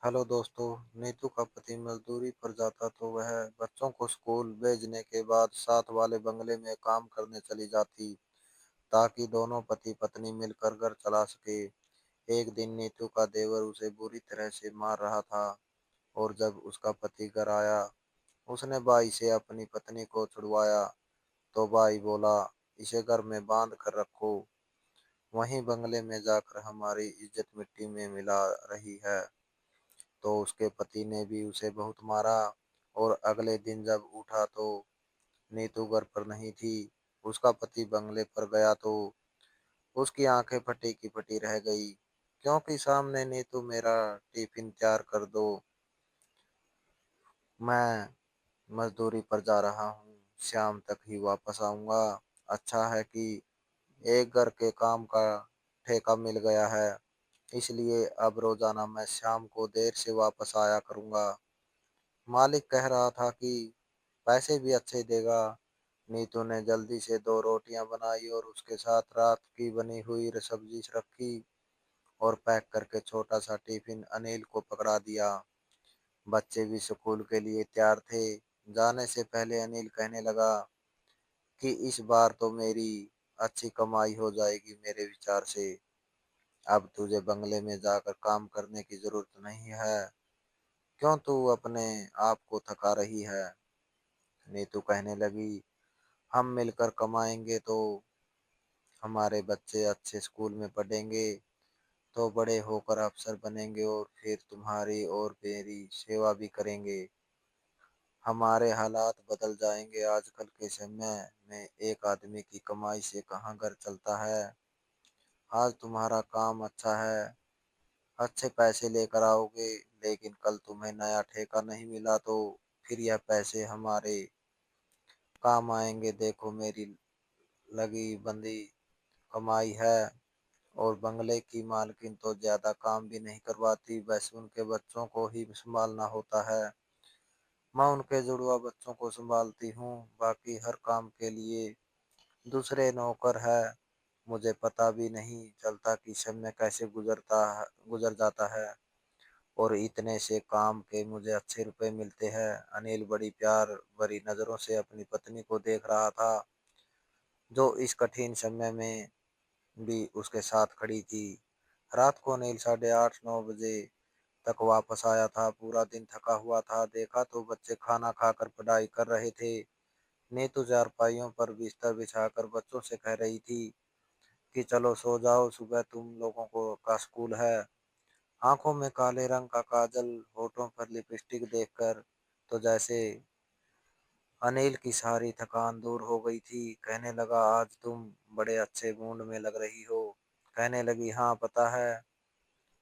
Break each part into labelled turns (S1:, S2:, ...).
S1: Hello दोस्तों। नीतू का पति मजदूरी पर जाता तो वह बच्चों को स्कूल भेजने के बाद साथ वाले बंगले में काम करने चली जाती ताकि दोनों पति पत्नी मिलकर घर चला सके। एक दिन नीतू का देवर उसे बुरी तरह से मार रहा था और जब उसका पति घर आया उसने भाई से अपनी पत्नी को छुड़वाया तो भाई बोला, इसे घर में बांध कर रखो, वहीं बंगले में जाकर हमारी इज्जत मिट्टी में मिला रही है। तो उसके पति ने भी उसे बहुत मारा और अगले दिन जब उठा तो नीतू घर पर नहीं थी। उसका पति बंगले पर गया तो उसकी आंखें फटी की फटी रह गई, क्योंकि सामने नीतू मेरा टिफिन तैयार कर दो, मैं मजदूरी पर जा रहा हूँ, शाम तक ही वापस आऊंगा। अच्छा है कि एक घर के काम का ठेका मिल गया है, इसलिए अब रोजाना मैं शाम को देर से वापस आया करूंगा। मालिक कह रहा था कि पैसे भी अच्छे देगा। नीतू ने जल्दी से दो रोटियां बनाई और उसके साथ रात की बनी हुई सब्जी रखी और पैक करके छोटा सा टिफिन अनिल को पकड़ा दिया। बच्चे भी स्कूल के लिए तैयार थे। जाने से पहले अनिल कहने लगा कि इस बार तो मेरी अच्छी कमाई हो जाएगी मेरे विचार से। अब तुझे बंगले में जाकर काम करने की जरूरत नहीं है। क्यों तू अपने आप को थका रही है? नीतू कहने लगी, हम मिलकर कमाएंगे तो हमारे बच्चे अच्छे स्कूल में पढ़ेंगे तो बड़े होकर अफसर बनेंगे और फिर तुम्हारी और मेरी सेवा भी करेंगे। हमारे हालात बदल जाएंगे। आजकल के समय में एक आदमी की कमाई से कहाँ घर चलता है। आज तुम्हारा काम अच्छा है, अच्छे पैसे लेकर आओगे, लेकिन कल तुम्हें नया ठेका नहीं मिला तो फिर यह पैसे हमारे काम आएंगे। देखो मेरी लगी बंदी कमाई है। और बंगले की मालकिन तो ज्यादा काम भी नहीं करवाती, बस उनके बच्चों को ही संभालना होता है। मैं उनके जुड़वा बच्चों को संभालती हूँ, बाकी हर काम के लिए दूसरे नौकर है। मुझे पता भी नहीं चलता कि समय कैसे गुजर जाता है और इतने से काम के मुझे अच्छे रुपए मिलते हैं। अनिल बड़ी प्यार भरी नजरों से अपनी पत्नी को देख रहा था, जो इस कठिन समय में भी उसके साथ खड़ी थी। रात को अनिल 8:30-9 बजे तक वापस आया था। पूरा दिन थका हुआ था। देखा तो बच्चे खाना खाकर पढ़ाई कर रहे थे। नीतू चारपाइयों पर बिस्तर बिछाकर बच्चों से कह रही थी कि चलो सो जाओ, सुबह तुम लोगों को का स्कूल है। आंखों में काले रंग का काजल, होठों पर लिपस्टिक देखकर तो जैसे अनिल की सारी थकान दूर हो गई थी। कहने लगा, आज तुम बड़े अच्छे मूड में लग रही हो। कहने लगी, हाँ पता है,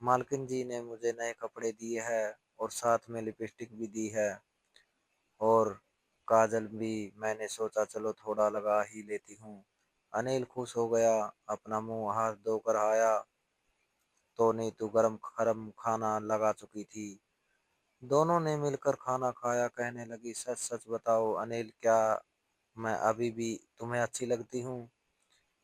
S1: मालकिन जी ने मुझे नए कपड़े दिए हैं और साथ में लिपस्टिक भी दी है और काजल भी। मैंने सोचा चलो थोड़ा लगा ही लेती हूँ। अनिल खुश हो गया। अपना मुंह हाथ धोकर आया तो नीतू गरम गरम खाना लगा चुकी थी। दोनों ने मिलकर खाना खाया। कहने लगी, सच सच बताओ अनिल, क्या मैं अभी भी तुम्हें अच्छी लगती हूँ?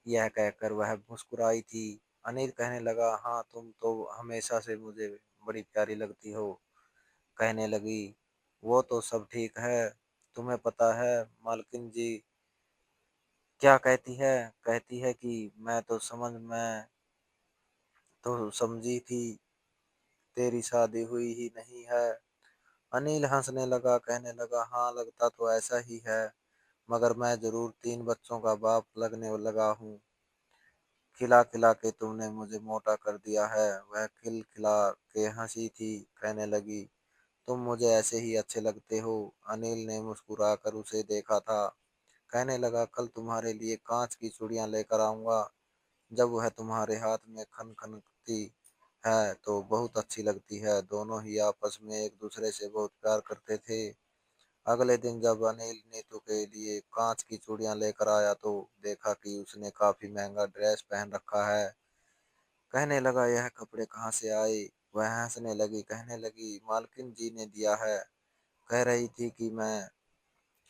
S1: यह कहकर वह मुस्कुराई थी। अनिल कहने लगा, हाँ तुम तो हमेशा से मुझे बड़ी प्यारी लगती हो। कहने लगी, वो तो सब ठीक है, तुम्हें पता है मालकिन जी क्या कहती है? कहती है कि मैं तो समझी थी तेरी शादी हुई ही नहीं है। अनिल हंसने लगा, कहने लगा, हाँ लगता तो ऐसा ही है, मगर मैं जरूर 3 बच्चों का बाप लगने लगा हूँ। खिला खिला के तुमने मुझे मोटा कर दिया है। वह खिल खिला के हंसी थी। कहने लगी, तुम मुझे ऐसे ही अच्छे लगते हो। अनिल ने मुस्कुराकर उसे देखा था। कहने लगा, कल तुम्हारे लिए कांच की चूड़ियां लेकर आऊंगा। जब वह तुम्हारे हाथ में खनखनती है तो बहुत अच्छी लगती है। दोनों ही आपस में एक दूसरे से बहुत प्यार करते थे। अगले दिन जब अनिल नीतू के लिए कांच की चूड़ियां लेकर आया तो देखा कि उसने काफी महंगा ड्रेस पहन रखा है। कहने लगा, यह कपड़े कहाँ से आए? वह हंसने लगी। कहने लगी, मालकिन जी ने दिया है। कह रही थी कि मैं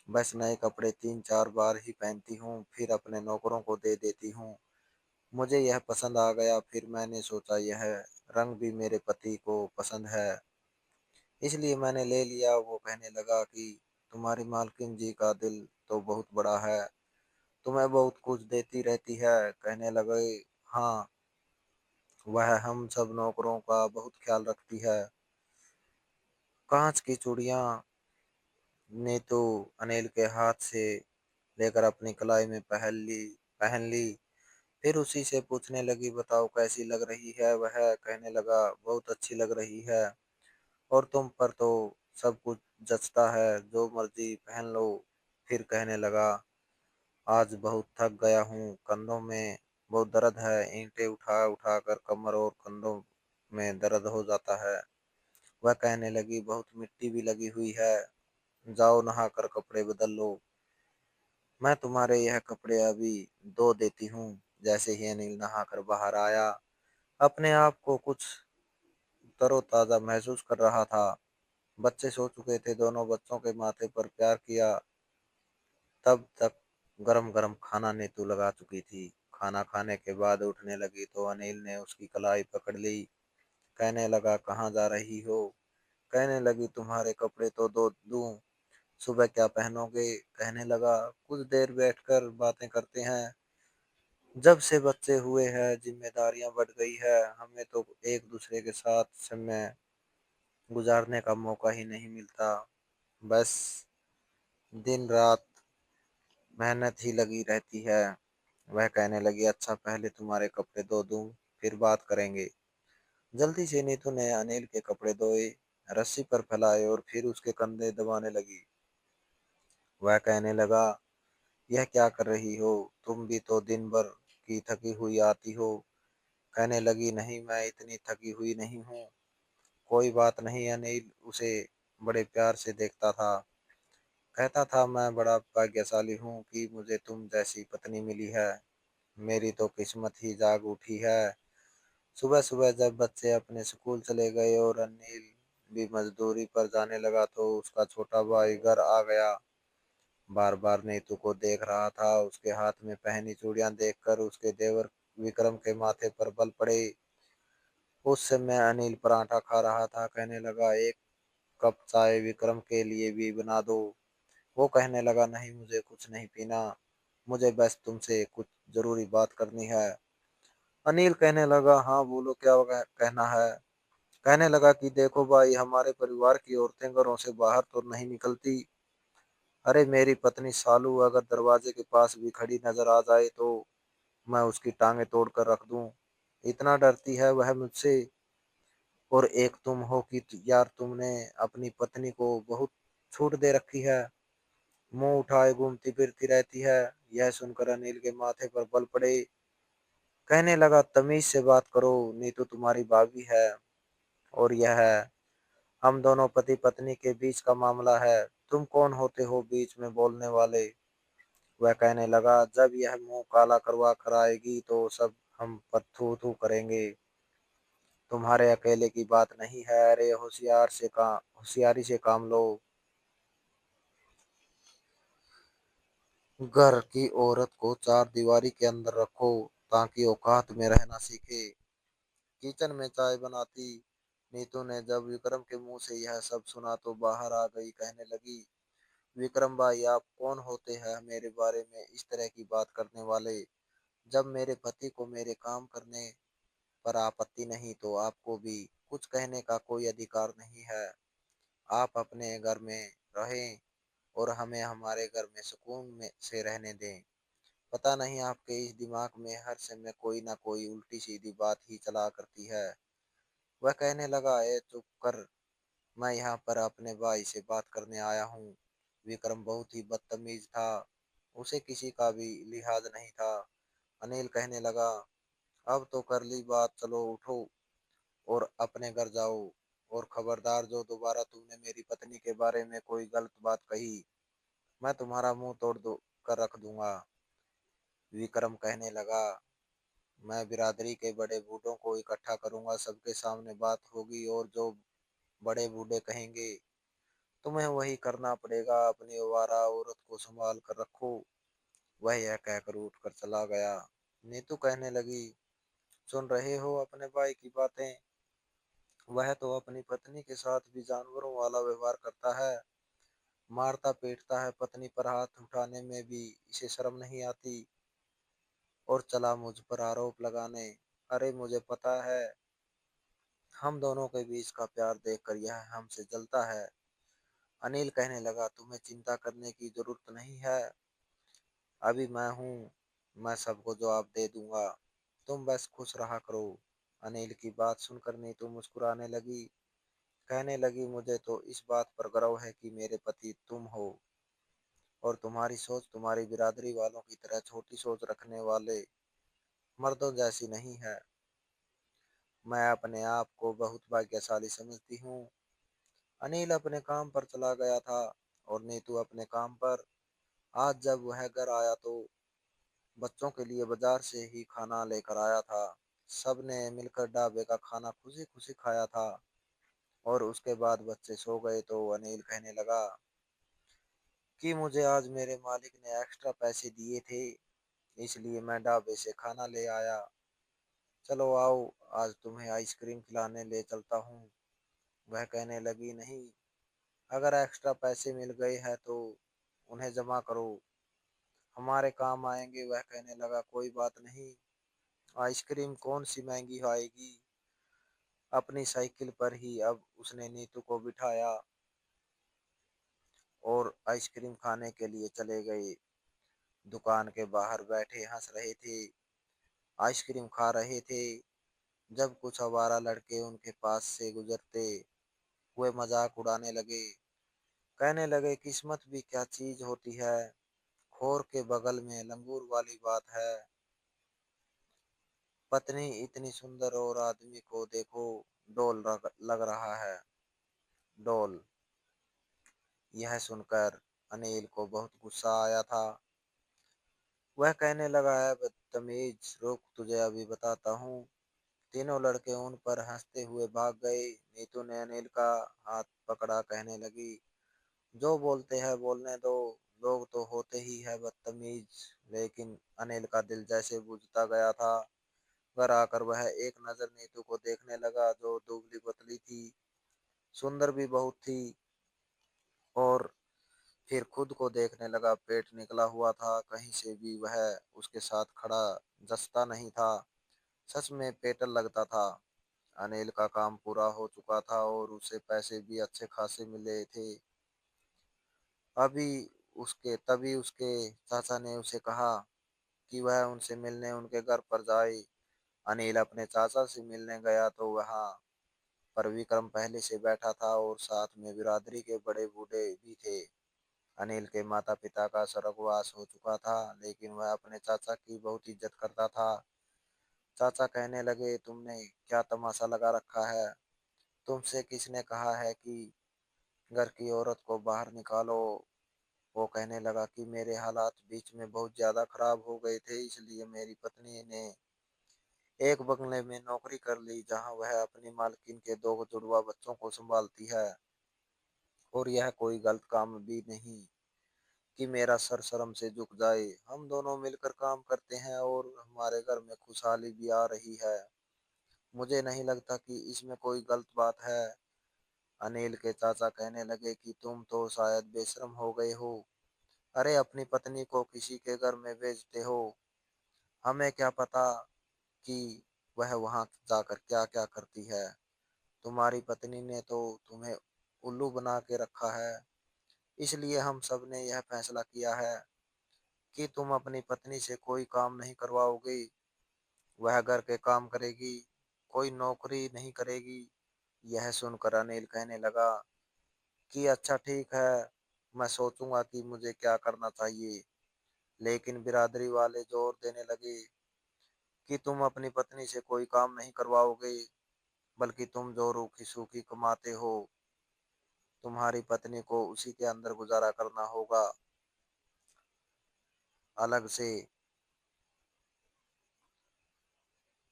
S1: बस नए कपड़े 3-4 बार ही पहनती हूँ, फिर अपने नौकरों को दे देती हूँ। मुझे यह पसंद आ गया, फिर मैंने सोचा यह रंग भी मेरे पति को पसंद है। इसलिए मैंने ले लिया। वो कहने लगा कि तुम्हारी मालकिन जी का दिल तो बहुत बड़ा है, तुम्हें बहुत कुछ देती रहती है। कहने लगे, हाँ, वह हम सब नौकरों का बहुत ख्याल रखती है। कांच की चूड़ियां ने तो अनिल के हाथ से लेकर अपनी कलाई में पहन ली। फिर उसी से पूछने लगी, बताओ कैसी लग रही है वह? कहने लगा, बहुत अच्छी लग रही है, और तुम पर तो सब कुछ जचता है, जो मर्जी पहन लो। फिर कहने लगा, आज बहुत थक गया हूँ, कंधों में बहुत दर्द है, ईंटें उठा उठा कर कमर और कंधों में दर्द हो जाता है। वह कहने लगी, बहुत मिट्टी भी लगी हुई है, जाओ नहा कर कपड़े बदल लो, मैं तुम्हारे यह कपड़े अभी धो देती हूँ। जैसे ही अनिल नहाकर बाहर आया, अपने आप को कुछ तरोताजा महसूस कर रहा था। बच्चे सो चुके थे, दोनों बच्चों के माथे पर प्यार किया। तब तक गरम गरम खाना नीतू लगा चुकी थी। खाना खाने के बाद उठने लगी तो अनिल ने उसकी कलाई पकड़ ली। कहने लगा, कहाँ जा रही हो? कहने लगी, तुम्हारे कपड़े तो धो दूं, सुबह क्या पहनोगे? कहने लगा, कुछ देर बैठकर बातें करते हैं। जब से बच्चे हुए हैं, जिम्मेदारियां बढ़ गई है, हमें तो एक दूसरे के साथ समय गुजारने का मौका ही नहीं मिलता। बस दिन रात मेहनत ही लगी रहती है। वह कहने लगी, अच्छा पहले तुम्हारे कपड़े धो दूं, फिर बात करेंगे। जल्दी से नीतू ने अनिल के कपड़े धोए, रस्सी पर फैलाए और फिर उसके कंधे दबाने लगी। वह कहने लगा, यह क्या कर रही हो? तुम भी तो दिन भर की थकी हुई आती हो। कहने लगी, नहीं, मैं इतनी थकी हुई नहीं हूँ। कोई बात नहीं। अनिल उसे बड़े प्यार से देखता था, कहता था, मैं बड़ा भाग्यशाली हूँ कि मुझे तुम जैसी पत्नी मिली है, मेरी तो किस्मत ही जाग उठी है। सुबह सुबह जब बच्चे अपने स्कूल चले गए और अनिल भी मजदूरी पर जाने लगा तो उसका छोटा भाई घर आ गया। बार बार नीतू को देख रहा था। उसके हाथ में पहनी चूड़ियां देखकर उसके देवर विक्रम के माथे पर बल पड़े। उस समय अनिल पराठा खा रहा था। कहने लगा, एक कप चाय विक्रम के लिए भी बना दो। वो कहने लगा, नहीं, मुझे कुछ नहीं पीना, मुझे बस तुमसे कुछ जरूरी बात करनी है। अनिल कहने लगा, हाँ बोलो, क्या कहना है? कहने लगा कि देखो भाई, हमारे परिवार की औरतें घरों से बाहर तो नहीं निकलती। अरे मेरी पत्नी सालू अगर दरवाजे के पास भी खड़ी नजर आ जाए तो मैं उसकी टांगे तोड़ कर रख दूं, इतना डरती है वह मुझसे। और एक तुम हो कि यार, तुमने अपनी पत्नी को बहुत छूट दे रखी है, मुंह उठाए घूमती फिरती रहती है। यह सुनकर अनिल के माथे पर बल पड़े। कहने लगा, तमीज से बात करो, नीतू तुम्हारी भाभी है और यह है हम दोनों पति पत्नी के बीच का मामला है। तुम कौन होते हो बीच में बोलने वाले? वह कहने लगा, जब यह मुंह काला करवा कर आएगी तो सब हम पर थू थू करेंगे। तुम्हारे अकेले की बात नहीं है, अरे होशियारी से काम लो। घर की औरत को चार दीवारी के अंदर रखो ताकि औकात में रहना सीखे। किचन में चाय बनाती नीतू ने जब विक्रम के मुंह से यह सब सुना तो बाहर आ गई। कहने लगी, विक्रम भाई, आप कौन होते हैं मेरे बारे में इस तरह की बात करने वाले? जब मेरे पति को मेरे काम करने पर आपत्ति नहीं तो आपको भी कुछ कहने का कोई अधिकार नहीं है। आप अपने घर में रहें और हमें हमारे घर में सुकून में से रहने दें। पता नहीं आपके इस दिमाग में हर समय कोई ना कोई उल्टी सीधी बात ही चला करती है। वह कहने लगा, ए चुप कर, मैं यहाँ पर अपने भाई से बात करने आया हूँ। विक्रम बहुत ही बदतमीज था, उसे किसी का भी लिहाज नहीं था। अनिल कहने लगा, अब तो कर ली बात, चलो उठो और अपने घर जाओ, और खबरदार, जो दोबारा तुमने मेरी पत्नी के बारे में कोई गलत बात कही, मैं तुम्हारा मुंह तोड़ दो कर रख दूंगा। विक्रम कहने लगा, मैं बिरादरी के बड़े बूढ़ों को इकट्ठा करूंगा, सबके सामने बात होगी और जो बड़े बूढ़े कहेंगे तुम्हें वही करना पड़ेगा। अपनी आवारा औरत को संभाल कर रखो। वह यह कहकर उठकर चला गया। नीतू कहने लगी, सुन रहे हो अपने भाई की बातें? वह तो अपनी पत्नी के साथ भी जानवरों वाला व्यवहार करता है, मारता पीटता है, पत्नी पर हाथ उठाने में भी इसे शर्म नहीं आती, और चला मुझ पर आरोप लगाने। अरे मुझे पता है, हम दोनों के बीच का प्यार देखकर यह हमसे जलता है। अनिल कहने लगा, तुम्हें चिंता करने की जरूरत नहीं है, अभी मैं हूँ, मैं सबको जवाब दे दूंगा, तुम बस खुश रहा करो। अनिल की बात सुनकर नीतू मुस्कुराने लगी, कहने लगी, मुझे तो इस बात पर गर्व है कि मेरे पति तुम हो, और तुम्हारी सोच तुम्हारी बिरादरी वालों की तरह छोटी सोच रखने वाले मर्दों जैसी नहीं है। मैं अपने आप को बहुत भाग्यशाली समझती हूँ। अनिल अपने काम पर चला गया था और नीतू अपने काम पर। आज जब वह घर आया तो बच्चों के लिए बाजार से ही खाना लेकर आया था। सबने मिलकर ढाबे का खाना खुशी खुशी खाया था, और उसके बाद बच्चे सो गए तो अनिल कहने लगा कि मुझे आज मेरे मालिक ने एक्स्ट्रा पैसे दिए थे, इसलिए मैं ढाबे से खाना ले आया। चलो आओ, आज तुम्हें आइसक्रीम खिलाने ले चलता हूँ। वह कहने लगी, नहीं, अगर एक्स्ट्रा पैसे मिल गए हैं तो उन्हें जमा करो, हमारे काम आएंगे। वह कहने लगा, कोई बात नहीं, आइसक्रीम कौन सी महंगी आएगी। अपनी साइकिल पर ही अब उसने नीतू को बिठाया और आइसक्रीम खाने के लिए चले गए। दुकान के बाहर बैठे हंस रहे थे, आइसक्रीम खा रहे थे, जब कुछ आवारा लड़के उनके पास से गुजरते हुए मजाक उड़ाने लगे। कहने लगे, किस्मत भी क्या चीज होती है, खोर के बगल में लंगूर वाली बात है। पत्नी इतनी सुंदर और आदमी को देखो, डोल लग रहा है, डोल। यह सुनकर अनिल को बहुत गुस्सा आया था। वह कहने लगा, है बदतमीज, रुक, तुझे अभी बताता हूँ। तीनों लड़के उन पर हंसते हुए भाग गए। नीतू ने अनिल का हाथ पकड़ा, कहने लगी, जो बोलते हैं बोलने दो, लोग तो होते ही है बदतमीज। लेकिन अनिल का दिल जैसे बुझता गया था। घर आकर वह एक नजर नीतू को देखने लगा, जो दुबली पतली थी, सुंदर भी बहुत थी, और फिर खुद को देखने लगा। पेट निकला हुआ था, कहीं से भी वह उसके साथ खड़ा जचता नहीं था। सच में पेटल लगता था। अनिल का काम पूरा हो चुका था और उसे पैसे भी अच्छे खासे मिले थे। अभी तभी उसके चाचा ने उसे कहा कि वह उनसे मिलने उनके घर पर जाए। अनिल अपने चाचा से मिलने गया तो वहाँ पर विक्रम पहले से बैठा था और साथ में बिरादरी के बड़े बूढ़े भी थे। अनिल के माता पिता का स्वर्गवास हो चुका था, लेकिन वह अपने चाचा की बहुत इज्जत करता था। चाचा कहने लगे, तुमने क्या तमाशा लगा रखा है, तुमसे किसने कहा है कि घर की औरत को बाहर निकालो। वो कहने लगा कि मेरे हालात बीच में बहुत ज्यादा खराब हो गए थे, इसलिए मेरी पत्नी ने एक बंगले में नौकरी कर ली, जहां वह अपनी मालकिन के दो जुड़वा बच्चों को संभालती है। और यह कोई गलत काम भी नहीं कि मेरा सर शर्म से झुक जाए। हम दोनों मिलकर काम करते हैं और हमारे घर में खुशहाली भी आ रही है। मुझे नहीं लगता कि इसमें कोई गलत बात है। अनिल के चाचा कहने लगे कि तुम तो शायद बेशर्म हो गए हो। अरे अपनी पत्नी को किसी के घर में भेजते हो, हमें क्या पता कि वह वहां जाकर क्या क्या करती है। तुम्हारी पत्नी ने तो तुम्हें उल्लू बना के रखा है, इसलिए हम सब ने यह फैसला किया है कि तुम अपनी पत्नी से कोई काम नहीं करवाओगे। वह घर के काम करेगी, कोई नौकरी नहीं करेगी। यह सुनकर अनिल कहने लगा कि अच्छा ठीक है, मैं सोचूंगा कि मुझे क्या करना चाहिए। लेकिन बिरादरी वाले जोर देने लगे कि तुम अपनी पत्नी से कोई काम नहीं करवाओगे, बल्कि तुम जो रूखी सूखी कमाते हो, तुम्हारी पत्नी को उसी के अंदर गुजारा करना होगा। अलग से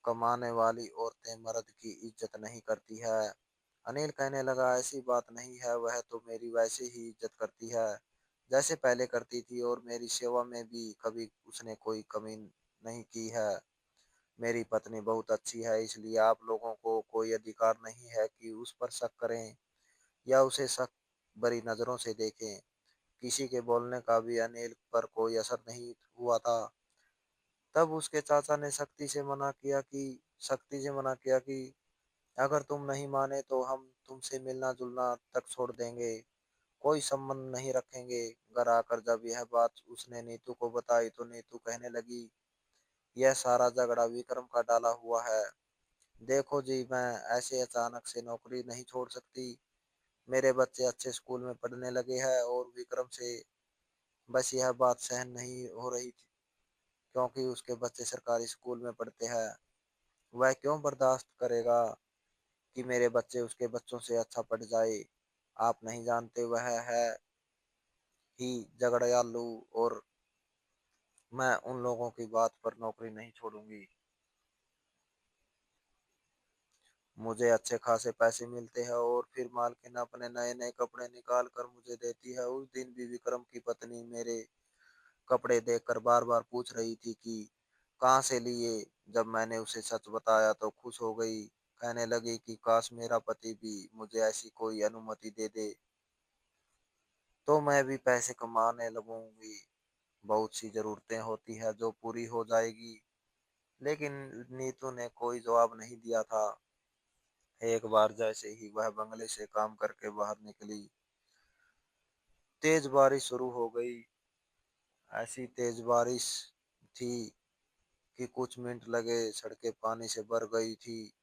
S1: कमाने वाली औरतें मर्द की इज्जत नहीं करती है। अनिल कहने लगा, ऐसी बात नहीं है, वह तो मेरी वैसे ही इज्जत करती है जैसे पहले करती थी, और मेरी सेवा में भी कभी उसने कोई कमी नहीं की है। मेरी पत्नी बहुत अच्छी है, इसलिए आप लोगों को कोई अधिकार नहीं है कि उस पर शक करें या उसे शक भरी नज़रों से देखें। किसी के बोलने का भी अनिल पर कोई असर नहीं हुआ था। तब उसके चाचा ने सख्ती से मना किया कि अगर तुम नहीं माने तो हम तुमसे मिलना-जुलना तक छोड़ देंगे, कोई संबंध नहीं रखेंगे। घर आकर जब यह बात उसने नीतू को बताई तो नीतू कहने लगी, यह सारा झगड़ा विक्रम का डाला हुआ है। देखो जी, मैं ऐसे अचानक से नौकरी नहीं छोड़ सकती। मेरे बच्चे अच्छे स्कूल में पढ़ने लगे हैं और विक्रम से बस यह बात सहन नहीं हो रही थी, क्योंकि उसके बच्चे सरकारी स्कूल में पढ़ते हैं। वह क्यों बर्दाश्त करेगा कि मेरे बच्चे उसके बच्चों से अच्छा पढ़ जाए। आप नहीं जानते, वह है ही झगड़ालू, और मैं उन लोगों की बात पर नौकरी नहीं छोड़ूंगी। मुझे अच्छे खासे पैसे मिलते हैं और फिर मालकिन अपने नए नए कपड़े निकाल कर मुझे देती है। उस दिन भी विक्रम की पत्नी मेरे कपड़े देखकर बार बार पूछ रही थी कि कहाँ से लिए। जब मैंने उसे सच बताया तो खुश हो गई, कहने लगी कि काश मेरा पति भी मुझे ऐसी कोई अनुमति दे दे, तो मैं भी पैसे कमाने लगूंगी। बहुत सी जरूरतें होती है जो पूरी हो जाएगी। लेकिन नीतू ने कोई जवाब नहीं दिया था। एक बार जैसे ही वह बंगले से काम करके बाहर निकली, तेज बारिश शुरू हो गई। ऐसी तेज बारिश थी कि कुछ मिनट लगे सड़कें पानी से भर गई थी।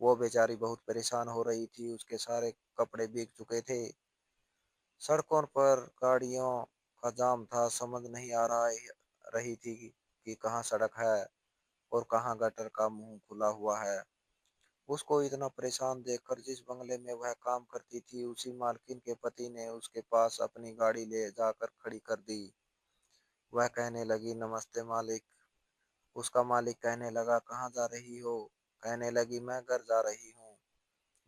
S1: वो बेचारी बहुत परेशान हो रही थी, उसके सारे कपड़े भीग चुके थे। सड़कों पर गाड़ियों का जाम था, समझ नहीं आ रही थी कि कहाँ सड़क है और कहाँ गटर का मुंह खुला हुआ है। उसको इतना परेशान देखकर जिस बंगले में वह काम करती थी, उसी मालकिन के पति ने उसके पास अपनी गाड़ी ले जाकर खड़ी कर दी। वह कहने लगी, नमस्ते मालिक। उसका मालिक कहने लगा, कहाँ जा रही हो। कहने लगी, मैं घर जा रही हूँ।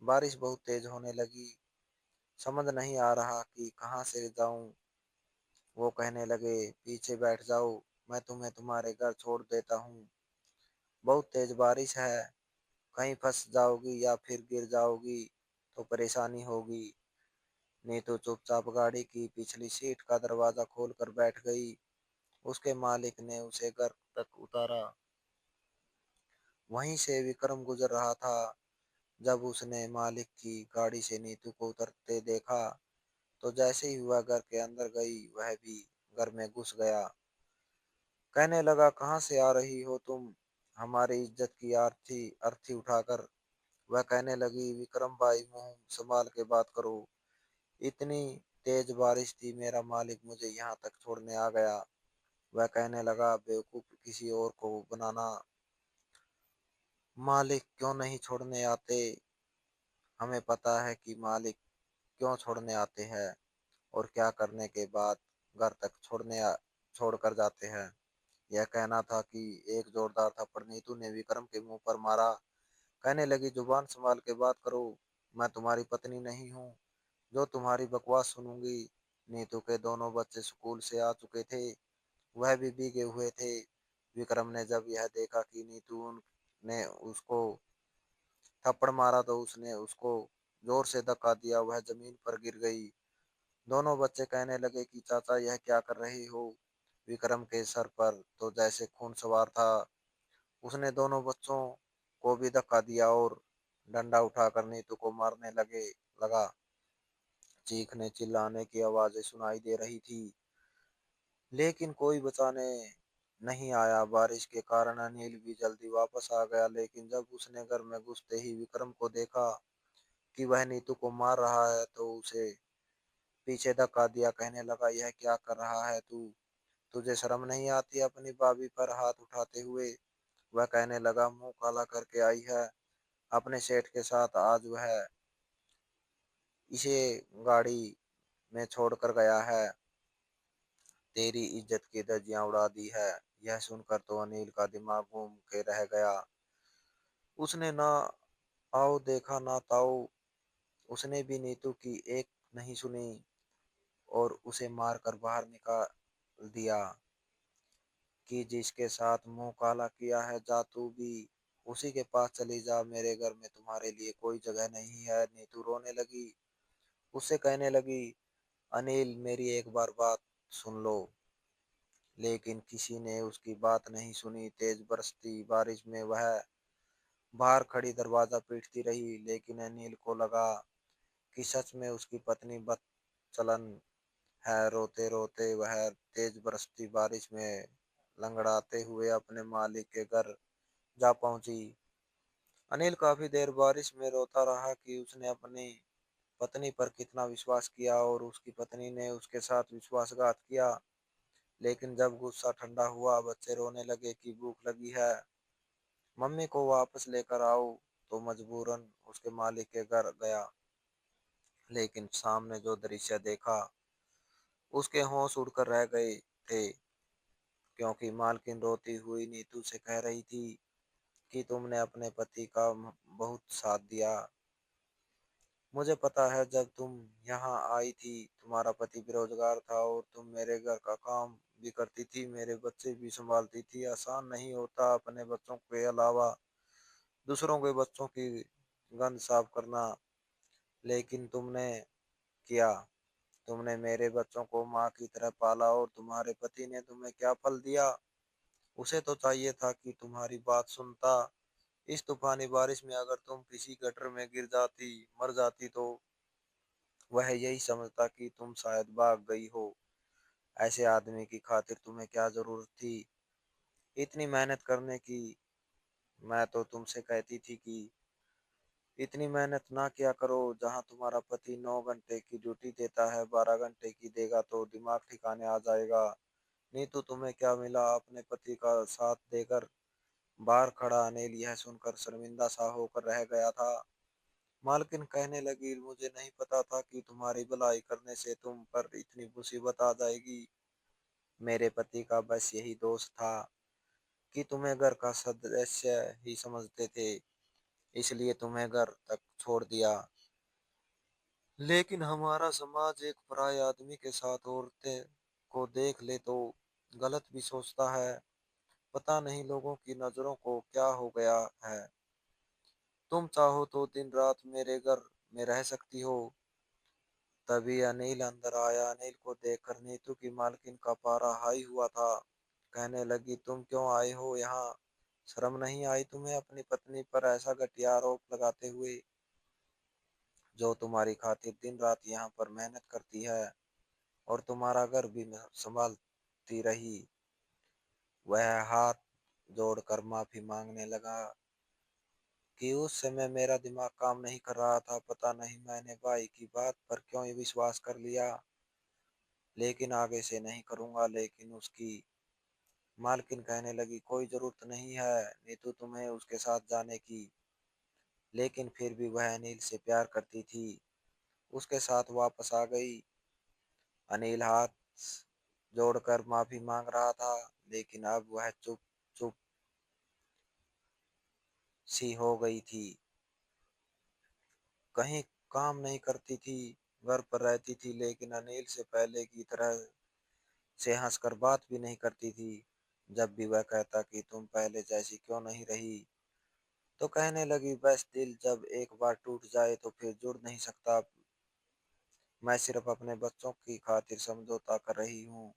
S1: बारिश बहुत तेज होने लगी, समझ नहीं आ रहा कि कहाँ से जाऊं। वो कहने लगे, पीछे बैठ जाओ, मैं तुम्हें तुम्हारे घर छोड़ देता हूँ। बहुत तेज बारिश है, कहीं फंस जाओगी या फिर गिर जाओगी तो परेशानी होगी। नीतू चुपचाप गाड़ी की पिछली सीट का दरवाजा खोलकर बैठ गई। उसके मालिक ने उसे घर तक उतारा। वहीं से विक्रम गुजर रहा था। जब उसने मालिक की गाड़ी से नीतू को उतरते देखा तो जैसे ही वह घर के अंदर गई, वह भी घर में घुस गया। कहने लगा, कहाँ से आ रही हो तुम, हमारी इज्जत की अर्थी अर्थी उठाकर। वह कहने लगी, विक्रम भाई, मुंह संभाल के बात करो। इतनी तेज बारिश थी, मेरा मालिक मुझे यहाँ तक छोड़ने आ गया। वह कहने लगा, बेवकूफ, किसी और को बनाना। मालिक क्यों नहीं छोड़ने आते, हमें पता है कि मालिक क्यों छोड़ने आते हैं और क्या करने के बाद घर तक छोड़ कर जाते हैं। यह कहना था कि एक जोरदार थप्पड़ नीतू ने विक्रम के मुंह पर मारा। कहने लगी, जुबान संभाल के बात करो, मैं तुम्हारी पत्नी नहीं हूँ जो तुम्हारी बकवास सुनूंगी। नीतू के दोनों बच्चे स्कूल से आ चुके थे, वह भी भीगे हुए थे। विक्रम ने जब यह देखा कि नीतू ने उसको थप्पड़ मारा तो उसने उसको जोर से धक्का दिया, वह जमीन पर गिर गई। दोनों बच्चे कहने लगे कि चाचा, यह क्या कर रही हो। विक्रम के सर पर तो जैसे खून सवार था। उसने दोनों बच्चों को भी धक्का दिया और डंडा उठाकर नीतू को मारने लगा। चीखने चिल्लाने की आवाजें सुनाई दे रही थी, लेकिन कोई बचाने नहीं आया। बारिश के कारण अनिल भी जल्दी वापस आ गया, लेकिन जब उसने घर में घुसते ही विक्रम को देखा कि वह नीतू को मार रहा है तो उसे पीछे धक्का दिया। कहने लगा, यह क्या कर रहा है तू, तुझे शर्म नहीं आती अपनी भाभी पर हाथ उठाते हुए। वह कहने लगा, मुंह काला करके आई है अपने सेठ के साथ, आज वह इसे गाड़ी में छोड़कर गया है, तेरी इज्जत की धज्जियां उड़ा दी है। यह सुनकर तो अनिल का दिमाग घूम के रह गया। उसने ना आओ देखा ना ताऊ, उसने भी नीतू की एक नहीं सुनी और उसे मारकर बाहर निकाल दिया। कि जिसके साथ मुंह काला किया है जा तू भी उसी के पास चली जा, मेरे घर में तुम्हारे लिए कोई जगह नहीं है। नीतू रोने लगी, उससे कहने लगी, अनिल मेरी एक बार बात सुन लो। लेकिन किसी ने उसकी बात नहीं सुनी। तेज बरसती बारिश में वह बाहर खड़ी दरवाजा पीटती रही, लेकिन अनिल को लगा कि सच में उसकी पत्नी बदचलन है। रोते रोते वह तेज बरसती बारिश में लंगड़ाते हुए अपने मालिक के घर जा पहुंची। अनिल काफी देर बारिश में रोता रहा कि उसने अपनी पत्नी पर कितना विश्वास किया और उसकी पत्नी ने उसके साथ विश्वासघात किया। लेकिन जब गुस्सा ठंडा हुआ, बच्चे रोने लगे कि भूख लगी है, मम्मी को वापस लेकर आओ, तो मजबूरन उसके मालिक के घर गया। लेकिन सामने जो दृश्य देखा, उसके होश उड़कर रह गए थे, क्योंकि मालकिन रोती हुई नीतू से कह रही थी कि तुमने अपने पति का बहुत साथ दिया। मुझे पता है जब तुम यहाँ आई थी तुम्हारा पति बेरोजगार था और तुम मेरे घर का काम भी करती थी, मेरे बच्चे भी संभालती थी। आसान नहीं होता अपने बच्चों के अलावा दूसरों के बच्चों की गंद साफ करना, लेकिन तुमने किया। तुमने मेरे बच्चों को माँ की तरह पाला और तुम्हारे पति ने तुम्हें क्या फल दिया। उसे तो चाहिए था कि तुम्हारी बात सुनता। इस तूफानी बारिश में अगर तुम किसी गटर में गिर जाती, मर जाती, तो वह यही समझता कि तुम शायद भाग गई हो। ऐसे आदमी की खातिर तुम्हें क्या जरूरत थी इतनी मेहनत करने की। मैं तो तुमसे कहती थी कि इतनी मेहनत ना किया करो। जहाँ तुम्हारा पति 9 घंटे की ड्यूटी देता है, 12 घंटे की देगा तो दिमाग ठिकाने आ जाएगा। नीतू तुम्हें क्या मिला अपने पति का साथ देकर। बाहर खड़ा अनिल यह सुनकर शर्मिंदा सा होकर रह गया था। मालकिन कहने लगी, मुझे नहीं पता था कि तुम्हारी भलाई करने से तुम पर इतनी मुसीबत आ जाएगी। मेरे पति का बस यही दोष था कि तुम्हें घर का सदस्य ही समझते थे, इसलिए तुम्हें घर तक छोड़ दिया। लेकिन हमारा समाज एक पराये आदमी के साथ औरतें को देख ले तो गलत भी सोचता है। पता नहीं लोगों की नजरों को क्या हो गया है। तुम चाहो तो दिन रात मेरे घर में रह सकती हो। तभी अनिल अंदर आया। अनिल को देखकर नीतू की मालकिन का पारा हाई हुआ था। कहने लगी, तुम क्यों आए हो यहाँ? शर्म नहीं आई तुम्हें अपनी पत्नी पर ऐसा घटिया आरोप लगाते हुए, जो तुम्हारी खातिर दिन रात यहाँ पर मेहनत करती है और तुम्हारा घर भी संभालती रही। वह हाथ जोड़कर माफी मांगने लगा कि उस समय मेरा दिमाग काम नहीं कर रहा था। पता नहीं मैंने भाई की बात पर क्यों ये विश्वास कर लिया, लेकिन आगे से नहीं करूंगा। लेकिन उसकी मालकिन कहने लगी, कोई जरूरत नहीं है नीतू तुम्हें उसके साथ जाने की। लेकिन फिर भी वह अनिल से प्यार करती थी, उसके साथ वापस आ गई। अनिल हाथ जोड़कर माफी मांग रहा था, लेकिन अब वह चुप चुप सी हो गई थी। कहीं काम नहीं करती थी, घर पर रहती थी, लेकिन अनिल से पहले की तरह से हंसकर बात भी नहीं करती थी। जब भी वह कहता कि तुम पहले जैसी क्यों नहीं रही, तो कहने लगी, बस दिल जब एक बार टूट जाए तो फिर जुड़ नहीं सकता। मैं सिर्फ अपने बच्चों की खातिर समझौता कर रही हूँ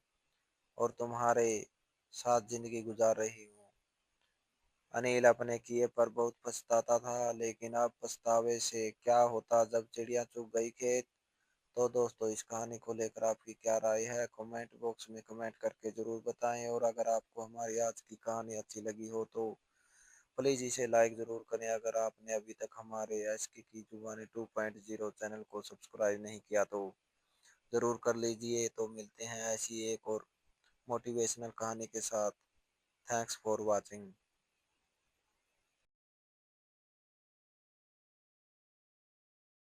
S1: और तुम्हारे साथ जिंदगी गुजार रही हूँ। अनिल अपने किए पर बहुत पछताता था, लेकिन अब पछतावे से क्या होता जब चिड़िया चुग गई खेत। तो दोस्तों, इस कहानी को लेकर आपकी क्या राय है, कमेंट बॉक्स में कमेंट करके जरूर बताएं। और अगर आपको हमारी आज की कहानी अच्छी लगी हो तो प्लीज़ इसे लाइक ज़रूर करें। अगर आपने अभी तक हमारे एसके की जुबानी 2.0 चैनल को सब्सक्राइब नहीं किया तो ज़रूर कर लीजिए। तो मिलते हैं ऐसी एक और मोटिवेशनल कहानी के साथ। Thanks for watching.